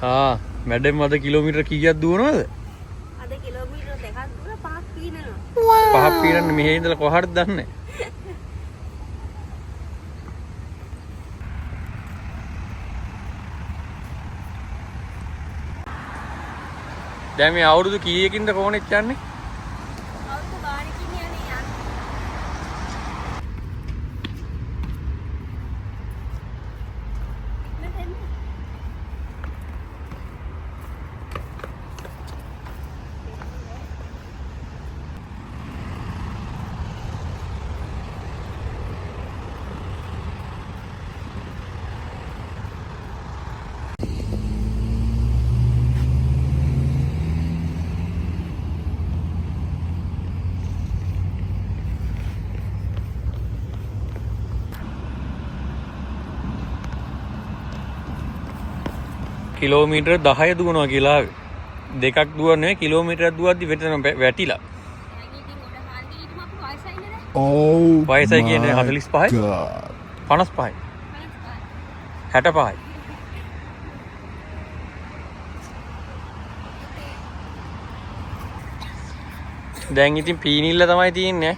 Madam අද kilometre කීයක් දුවනවද? අද කිලෝමීටර් 2ක් දුර 5ක් පීනනවා. 5ක් පීනන්න මෙහෙ ඉඳලා කොහටද දන්නේ? දැන් මේ අවුරුදු කීයකින්ද කොහොනෙත් යන්නේ? අවුරුදු ගානකින් යන්නේ. කිලෝමීටර් 10 දුවනවා කියලා දෙකක් දුවන්නේ කිලෝමීටරයක් දුවද්දි වෙතන වැටිලා. වයසයි කියන්නේ 45යි 55යි 65යි. දැන් ඉතින් පීනිල්ල තමයි තියෙන්නේ.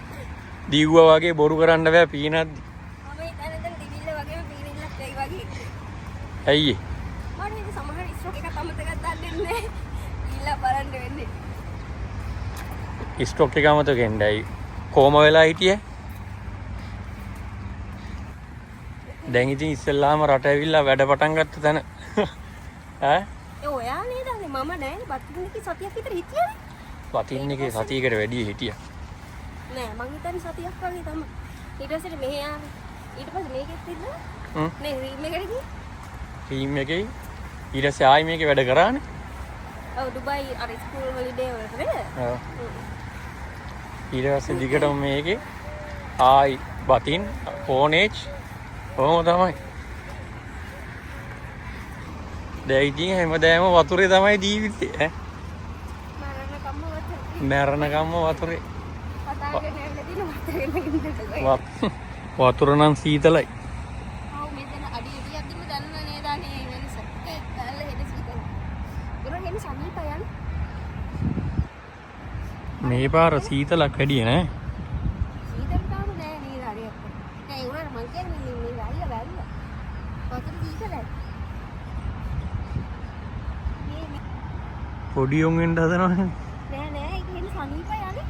දීව්වා වගේ බොරු කරන්න බෑ පීනද්දි. මම හිතන්නේ දැන් දිවිල්ල වගේම පීනිල්ලක් වෙයි වගේ. ඇයි ඒ? මට සමහර ස්ට්‍රෝක් එකක් අමතකක් දන්නේ නැහැ. ඊළඟ බලන්න වෙන්නේ. ස්ට්‍රෝක් එක අමතක වෙන්නයි කොහම වෙලා හිටියේ? දැන් ඉතින් ඉස්සෙල්ලාම රට ඇවිල්ලා වැඩ පටන් ගත්ත තැන ඈ ඒ ඔයා නේද මම නෑනේ බත්තිනිකේ සතියක් විතර හිටියනේ. වතින්නකේ සතියකට වැඩිය හිටියා. නෑ මං හිතන්නේ සතියක් වගේ තමයි. ඊට පස්සේ මෙහෙ ආවේ. ඊට පස්සේ මේකෙත් ඉන්නවා. නේ රීම් එකට ගිහින්. ටීම් එකේ ඊට පස්සේ ආයි මේකේ වැඩ කරානේ. ඔව් ඩුබායි අර ස්කූල් හොලිඩේ වලට නේද? ඔව්. ඊට පස්සේ දිගටම මේකේ ආයි බතින් ඕනේජ් ඔහොම තමයි. දැන් ඉතින් හැමදාම වතුරේ තමයි ජීවිතේ ඈ. මරණකම්ම වතුරේ. වතුර නම් සීතලයි. ඔව් මෙතන අඩි 80ක් දිම දැනුණා නේද අනේ වෙනස. දැල්ල හෙද සීතල. ගොරන් එන්නේ සමීප යන්නේ. මේ පාර සීතලක් වැඩි නෑ. සීතල තාම නෑ නේද හරියට. නෑ ඒ උනාට මං කියන්නේ මේ රාලිය වැල්ල. වතුර සීතලයි. පොඩි උන් වෙන්න හදනවනේ. නෑ නෑ ඒක එන්නේ සමීප යන්නේ.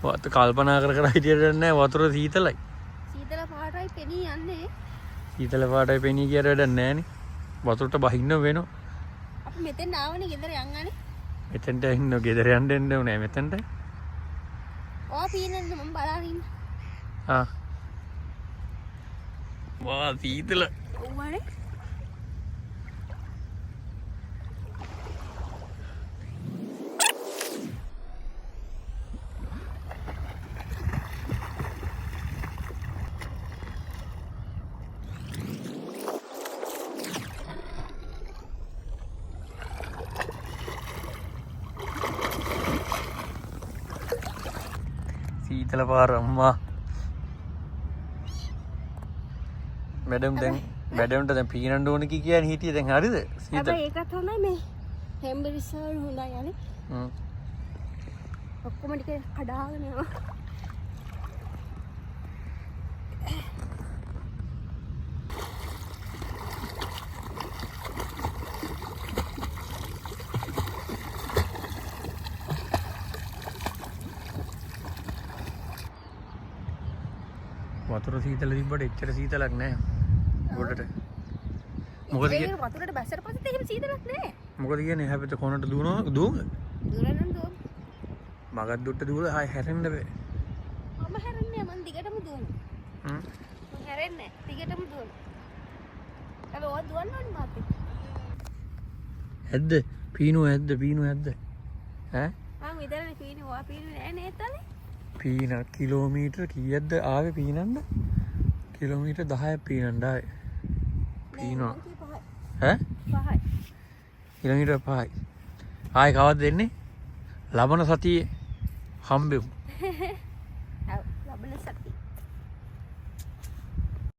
වත් කල්පනා කර හිටියට නෑ වතුර සීතලයි. සීතල පාටයි පෙනී යන්නේ. සීතල පාටයි පෙනී කියට වැඩක් නෑනේ. වතුරට බහින්න වෙනවා. අපි මෙතෙන් ආවනේ ගෙදර යන්නනේ. මෙතෙන්ට ඉන්න ගෙදර යන්න එන්න ඕනේ මෙතෙන්ට. ඔය පීනෙන්ද මම බලන් ඉන්න. වා සීතල. ඔව්වනේ. සීතල පාර අම්මා. මැඩම් දැන් මැඩම්ට දැන් පීනන්න ඕන කියන්නේ හිටියේ දැන් හරිද? සීතල. හැබැයි ඒකත් හොඳයි මේ ටෙම්පරේචර් හොඳයි යන්නේ. ඔක්කොම ටික කඩාගෙන යනවා. වතුර සීතල තිබ්බට එච්චර සීතලක් නෑ. ගොඩට. මොකද කියන්නේ වතුරට බැස්සට පස්සෙත් එහෙම සීතලක් නෑ. මොකද කියන්නේ හැබැයි කොනට දුවනවා දුවම. දුවනනම් දුවම. මගක් දුට්ට දුවලා ආයෙ හැරෙන්න බෑ. මම හැරෙන්නේ මං දිගටම දුවනවා. මං හැරෙන්නේ දිගටම දුවනවා. හැබැයි ඔය දුවන්න ඕනේ මාත්. ඇද්ද? පීනුව ඇද්ද? පීනුව ඇද්ද? ඈ? මං විතරනේ පීනේ ඔයා පීනේ නෑ නේද තලේ? පීන කිලෝමීටර් කීයක්ද ආවේ පීනන්න? කිලෝමීටර් 10ක් පීනන්න ආවේ. පීනවා. ඈ? 5යි. කිලෝමීටර් 5යි. ආයේ කවද්ද එන්නේ? ලබන සතියේ හම්බෙමු. ඔව් ලබන සති